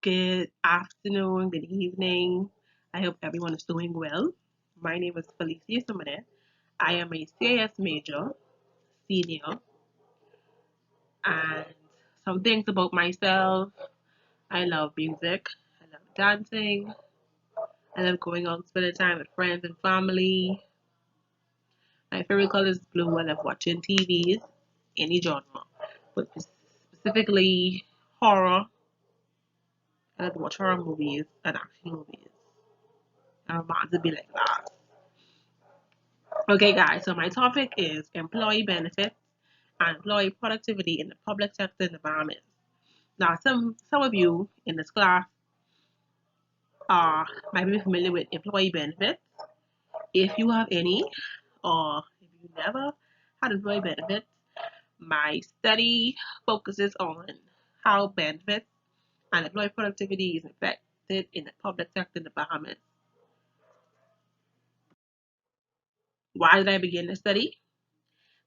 Good afternoon, good evening. I hope everyone is doing well. My name is Felicia Symonette. I am a CIS major, senior, and some things about myself. I love music, I love dancing, I love going out spending time with friends and family. My favorite color is blue. I love watching TVs, any genre, but specifically horror. I love to watch horror movies and action movies. And romance would be like that. Okay, guys, so my topic is employee benefits and employee productivity in the public sector in the Bahamas. Now, some of you in this class are might be familiar with employee benefits. If you have any, or if you never had employee benefits, my study focuses on how benefits and employee productivity is affected in the public sector in the Bahamas. Why did I begin the study?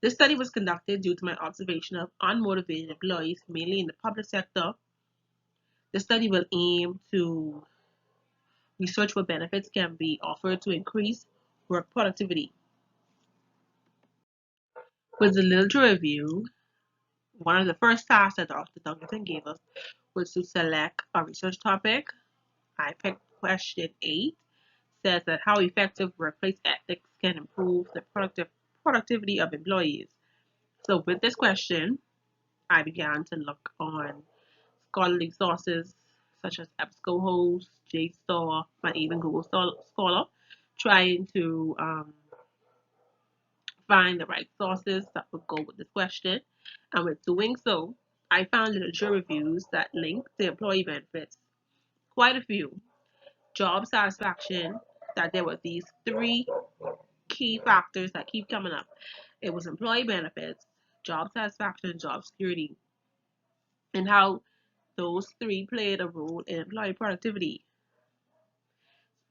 This study was conducted due to my observation of unmotivated employees, mainly in the public sector. The study will aim to research what benefits can be offered to increase work productivity. With the literature review, one of the first tasks that Dr. Duncan gave us was to select a research topic. I picked question 8, says that how effective workplace ethics can improve the productivity of employees. So with this question, I began to look on scholarly sources such as EBSCOhost, JSTOR, and even Google Scholar, trying to find the right sources that would go with this question. And with doing so, I found literature reviews that link to employee benefits. Quite a few. Job satisfaction, that there were these three key factors that keep coming up. It was employee benefits, job satisfaction, job security, and how those three played a role in employee productivity.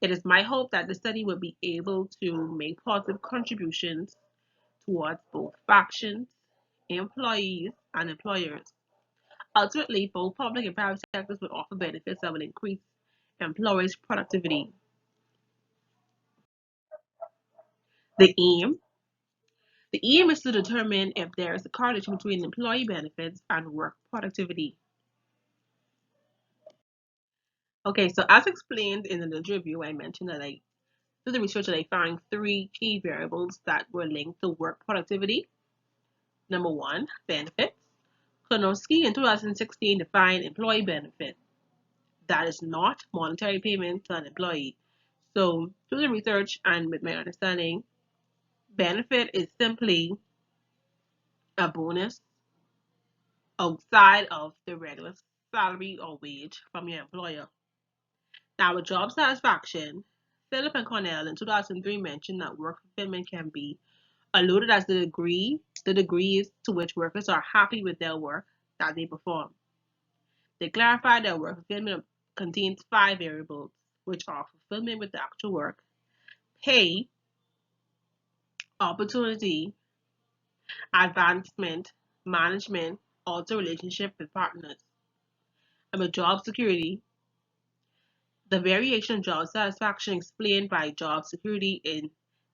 It is my hope that the study will be able to make positive contributions towards both factions, employees, and employers. Ultimately, both public and private sectors will offer benefits that will increase employees' productivity. The aim the aim is to determine if there is a correlation between employee benefits and work productivity. Okay, so as explained in the review, I mentioned that through the research that I found three key variables that were linked to work productivity. Number one, benefits. Konowski in 2016 defined employee benefit that is not monetary payment to an employee. So through the research and with my understanding, benefit is simply a bonus outside of the regular salary or wage from your employer. Now with job satisfaction, Philip and Cornell in 2003 mentioned that work fulfillment can be alluded as the degrees to which workers are happy with their work that they perform. They clarified that work fulfillment contains five variables, which are fulfillment with the actual work, pay, opportunity, advancement, management, also relationship with partners. And with job security, the variation in job satisfaction explained by job security in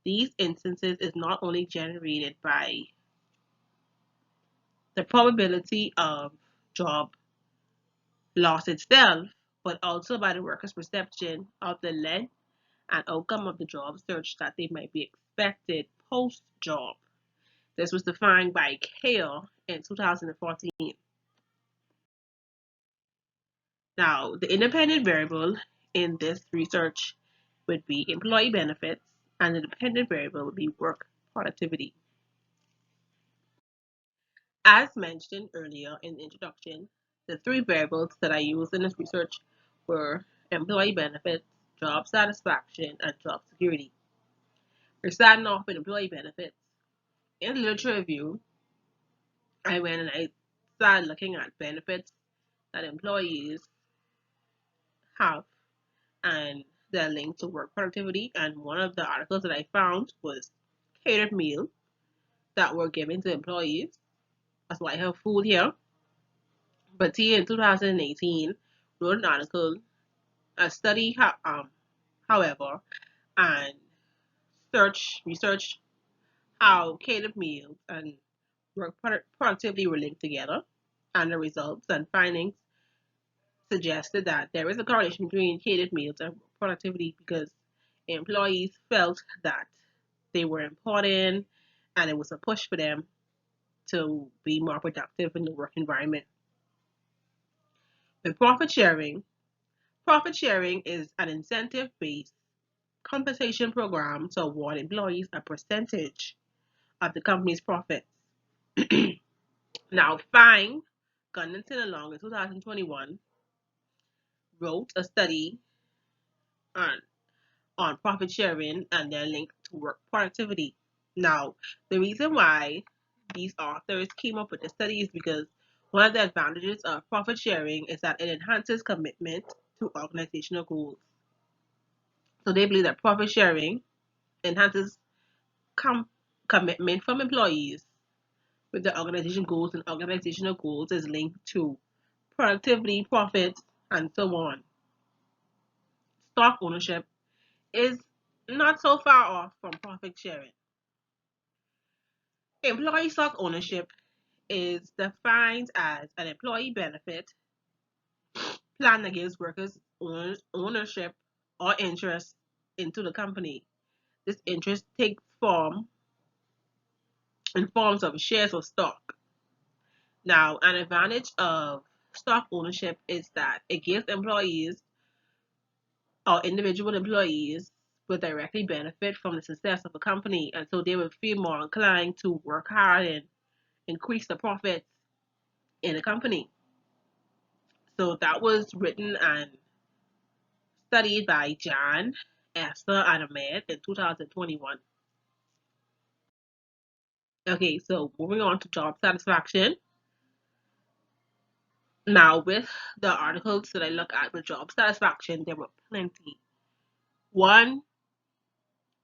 these instances is not only generated by the probability of job loss itself, but also by the worker's perception of the length and outcome of the job search that they might be expected post job. This was defined by Kale in 2014. Now, the independent variable in this research would be employee benefits, and the dependent variable would be work productivity. As mentioned earlier in the introduction, the three variables that I used in this research were employee benefits, job satisfaction, and job security. We're starting off with employee benefits. In the literature review, I went and I started looking at benefits that employees have and they're linked to work productivity. And one of the articles that I found was catered meals that were given to employees. That's why I have food here. But here in 2018, wrote an article, a study, however, and research how catered meals and work productivity were linked together, and the results and findings suggested that there is a correlation between catered meals and productivity because employees felt that they were important and it was a push for them to be more productive in the work environment. With profit sharing is an incentive based compensation program to award employees a percentage of the company's profits. Now, Fine, Gunnington along in 2021 wrote a study on, on profit sharing and their link to work productivity. Now, the reason why these authors came up with the study is because one of the advantages of profit sharing is that it enhances commitment to organizational goals. So they believe that profit sharing enhances com- commitment from employees with the organization goals, and organizational goals is linked to productivity, profits, and so on. Stock ownership is not so far off from profit sharing. Employee stock ownership is defined as an employee benefit plan that gives workers ownership or interest into the company. This interest takes form in forms of shares or stock. Now, an advantage of stock ownership is that it gives employees or individual employees will directly benefit from the success of a company, and so they will feel more inclined to work hard and increase the profits in a company. So that was written and studied by John, Esther, and Ahmed in 2021. Okay, so moving on to job satisfaction. Now, with the articles that I look at with job satisfaction, there were plenty. One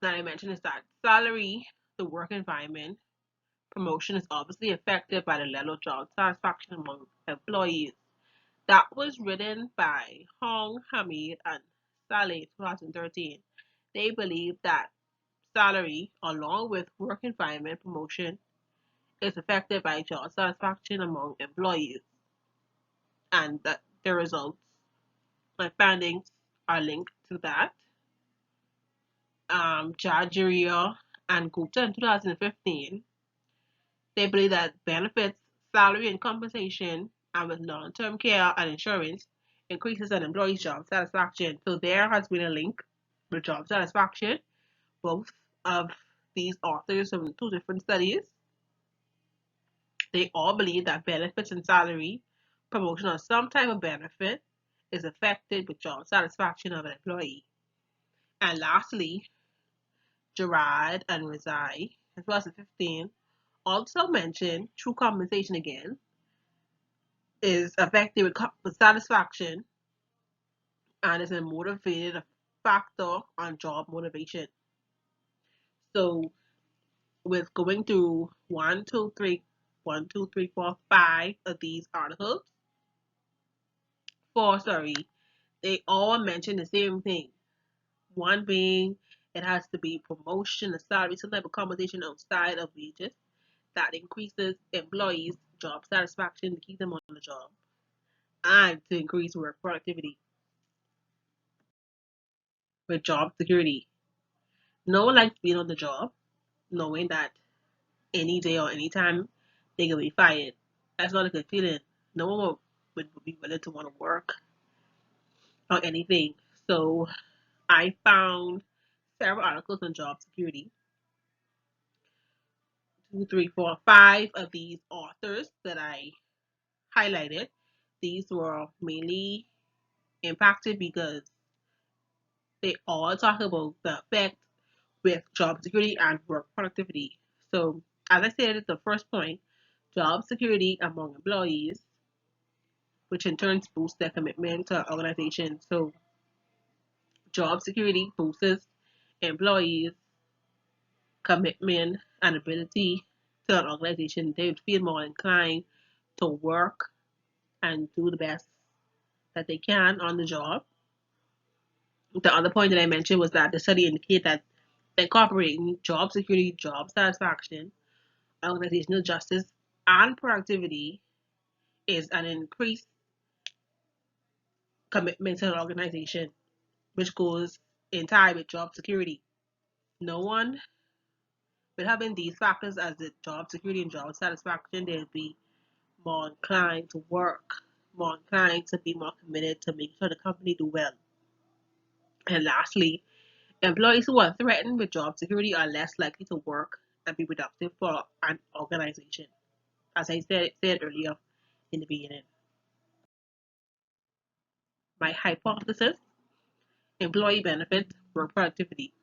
that I mentioned is that salary, the work environment, promotion is obviously affected by the level of job satisfaction among employees. That was written by Hong, Hamid, and Saleh in 2013. They believe that salary, along with work environment promotion, is affected by job satisfaction among employees, and that the results and findings are linked to that. Jajiria and Gupta in 2015, they believe that benefits, salary, and compensation, and with long-term care and insurance, increases an employee's job satisfaction. So there has been a link with job satisfaction. Both of these authors from two different studies, they all believe that benefits and salary, promotion or some type of benefit is affected with job satisfaction of an employee. And lastly, Gerard and Rizai in 2015 also mentioned true compensation again is affected with satisfaction and is a motivated factor on job motivation. So with going through 5 of these articles, they all mention the same thing. One being it has to be promotion, a salary, some type of compensation outside of wages that increases employees' job satisfaction to keep them on the job and to increase work productivity. With job security, no one likes being on the job knowing that any day or any time they can be fired. That's not a good feeling. No one would be willing to want to work or anything. So I found several articles on job security. 2, 3, 4, 5 of these authors that I highlighted. These were mainly impacted because they all talk about the effect with job security and work productivity. So, as I said at the first point, job security among employees, which in turn boosts their commitment to organizations. So, job security boosts employees' commitment and ability to an organization. They would feel more inclined to work and do the best that they can on the job. The other point that I mentioned was that the study indicated that incorporating job security, job satisfaction, organizational justice, and productivity is an increased commitment to an organization, which goes in tie with job security. No one, with having these factors as the job security and job satisfaction, they'll be more inclined to work, more inclined to be more committed to make sure the company do well. And lastly, employees who are threatened with job security are less likely to work and be productive for an organization, as I said earlier in the beginning. My hypothesis: employee benefits, work productivity.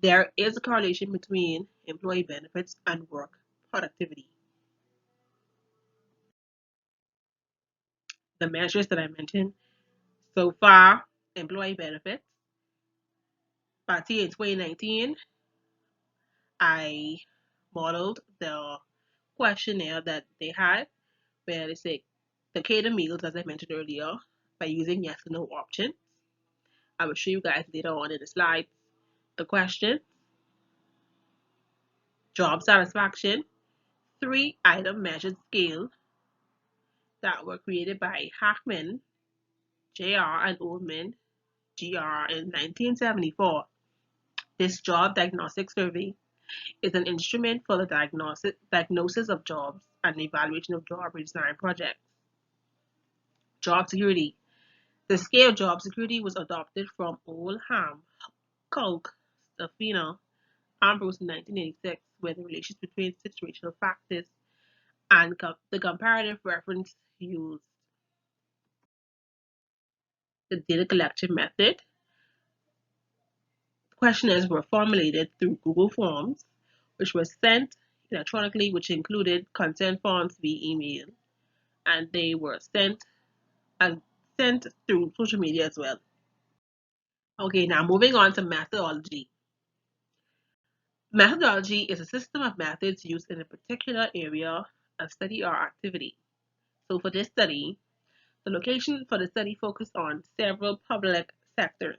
There is a correlation between employee benefits and work productivity. The measures that I mentioned so far: employee benefits. Back in 2019, I modeled the questionnaire that they had where they say the cater meals, as I mentioned earlier, by using yes or no options. I will show you guys later on in the slides the question. Job satisfaction, 3-item measured scale that were created by Hackman, J.R. and Oldman, G.R. in 1974. This job diagnostic survey is an instrument for the diagnosis of jobs and the evaluation of job redesign projects. Job security. The scale of job security was adopted from Oldham, Koch, Stefano, Ambrose in 1986, where the relations between situational factors and the comparative reference used. The data collection method. Questionnaires were formulated through Google Forms, which were sent electronically, which included consent forms via email, and they were sent through social media as well. Okay, now moving on to methodology. Methodology is a system of methods used in a particular area of study or activity. So for this study, the location for the study focused on several public sectors.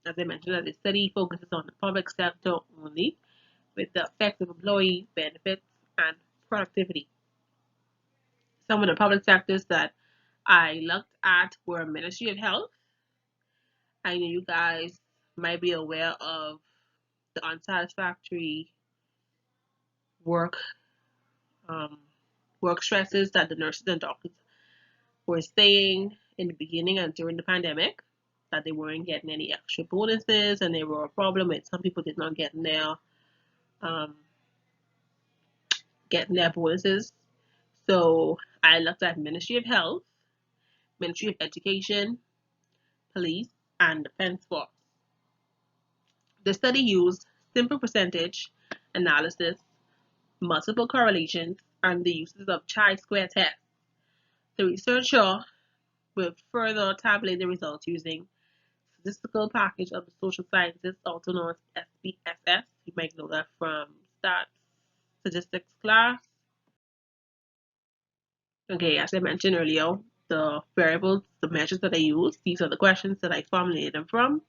As I mentioned, the study focuses on the public sector only, with the effects of employee benefits and productivity. Some of the public sectors that I looked at were Ministry of Health. I know you guys might be aware of the unsatisfactory work work stresses that the nurses and doctors were saying in the beginning and during the pandemic, that they weren't getting any extra bonuses and they were a problem with some people did not um, getting their bonuses. So I looked at Ministry of Health, Ministry of Education, Police, and Defense Force. The study used simple percentage analysis, multiple correlations, and the uses of chi-square tests. The researcher will further tabulate the results using statistical package of the social sciences, also known as SPSS. You might know that from stats statistics class. Okay, as I mentioned earlier, the variables, the measures that I use, these are the questions that I formulated them from.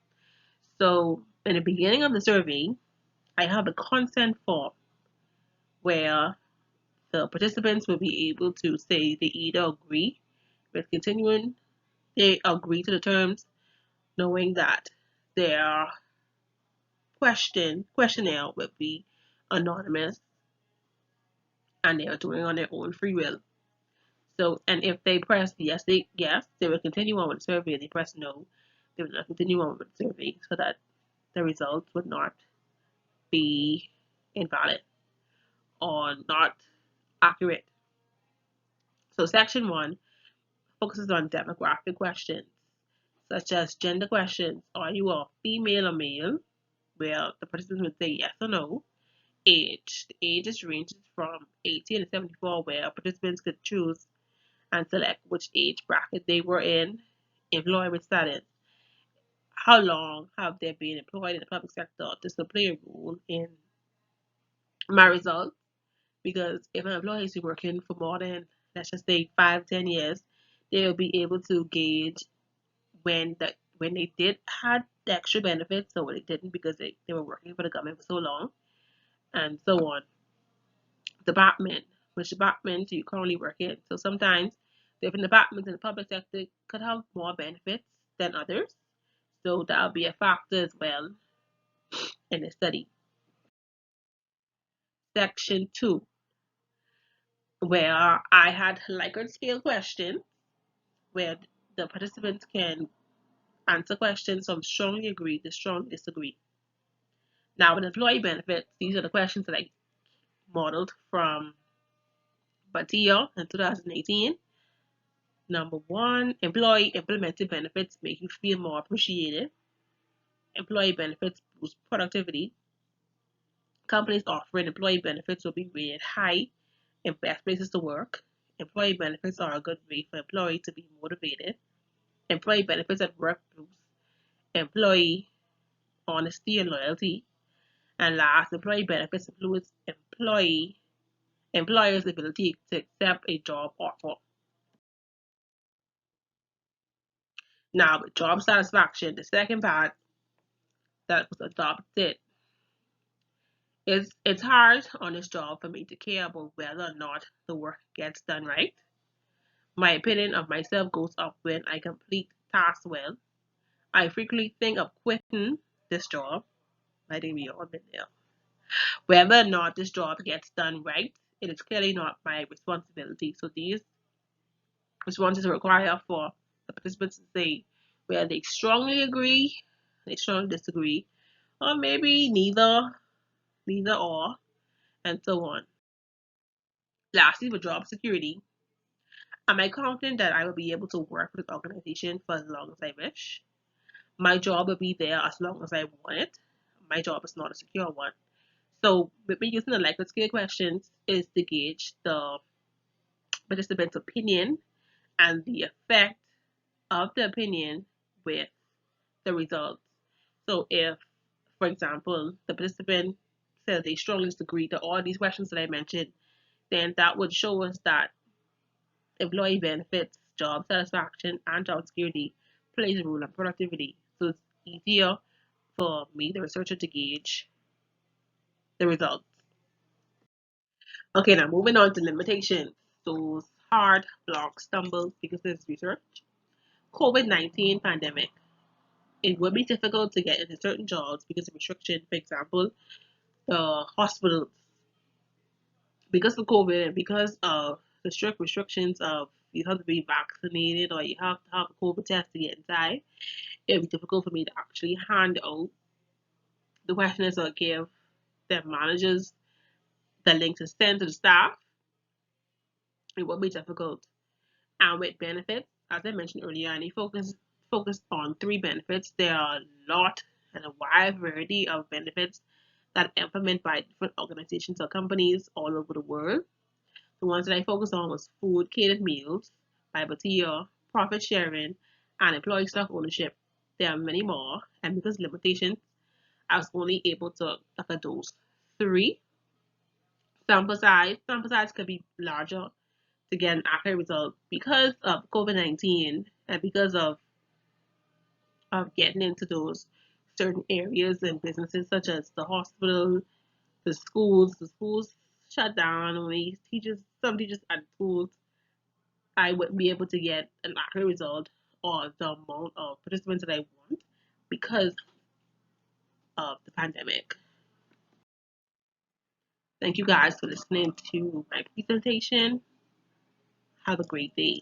So in the beginning of the survey, I have a consent form where the participants will be able to say they either agree with continuing, they agree to the terms, knowing that their questionnaire will be anonymous and they are doing on their own free will. So, and if they press yes, they will continue on with the survey. If they press no, they will not continue on with the survey, so that the results would not be invalid or not accurate. So, section 1 focuses on demographic questions, such as gender questions. Are you a female or male? Where the participants would say yes or no. Age. The ages ranges from 18 to 74, where participants could choose and select which age bracket they were in. Employment status. How long have they been employed in the public sector? This will play a role in my results, because if an employee is working for more than, let's just say, 5, 10 years, they'll be able to gauge when they did had the extra benefits or when they didn't because they were working for the government for so long, and so on. Department, which department you currently work in. So sometimes different departments in the public sector could have more benefits than others. So that'll be a factor as well in the study. Section 2, where I had Likert scale questions where the participants can answer questions from strongly agree to strongly disagree. Now, with employee benefits, these are the questions that I modeled from BADM in 2018. Number 1, employee implemented benefits make you feel more appreciated. Employee benefits boost productivity. Companies offering employee benefits will be rated high in best places to work. Employee benefits are a good way for employees to be motivated. Employee benefits at work boost employee honesty and loyalty. And last, employee benefits influence employers' ability to accept a job offer. Now, with job satisfaction, the second part that was adopted is it's hard on this job for me to care about whether or not the work gets done right. My opinion of myself goes up when I complete tasks well. I frequently think of quitting this job. I think we all been there. Whether or not this job gets done right, it is clearly not my responsibility. So these responses require for the participants to say whether they strongly agree, they strongly disagree, or maybe neither or, and so on. Lastly, for job security, am I confident that I will be able to work with this organization for as long as I wish? My job will be there as long as I want it. My job is not a secure one. So, with me using the Likert scale questions is to gauge the participant's opinion and the effect of the opinion with the results. So, if, for example, the participant says they strongly disagree to all these questions that I mentioned, then that would show us that employee benefits, job satisfaction, and job security plays a role in productivity. So it's easier for me, the researcher, to gauge the results. Okay, now moving on to limitations. Those hard blocks, stumbles because of this research. COVID-19 pandemic. It would be difficult to get into certain jobs because of restriction. For example, the hospitals, because of COVID and because of the strict restrictions of you have to be vaccinated or you have to have a COVID test to get inside, it would be difficult for me to actually hand out the questionnaires or give the managers the link to send to the staff. It would be difficult. And with benefits, as I mentioned earlier, and he focused on 3 benefits. There are a lot and a wide variety of benefits that are implemented by different organizations or companies all over the world. The ones that I focused on was food, catered meals, Bible tier, profit sharing, and employee stock ownership. There are many more, and because of limitations, I was only able to look at those 3. Sample size could be larger to get an accurate result because of COVID-19 and because of getting into those certain areas and businesses such as the hospital, the schools. The schools shut down. Only some teachers at schools, I wouldn't be able to get an accurate result or the amount of participants that I want because of the pandemic. Thank you guys for listening to my presentation. Have a great day.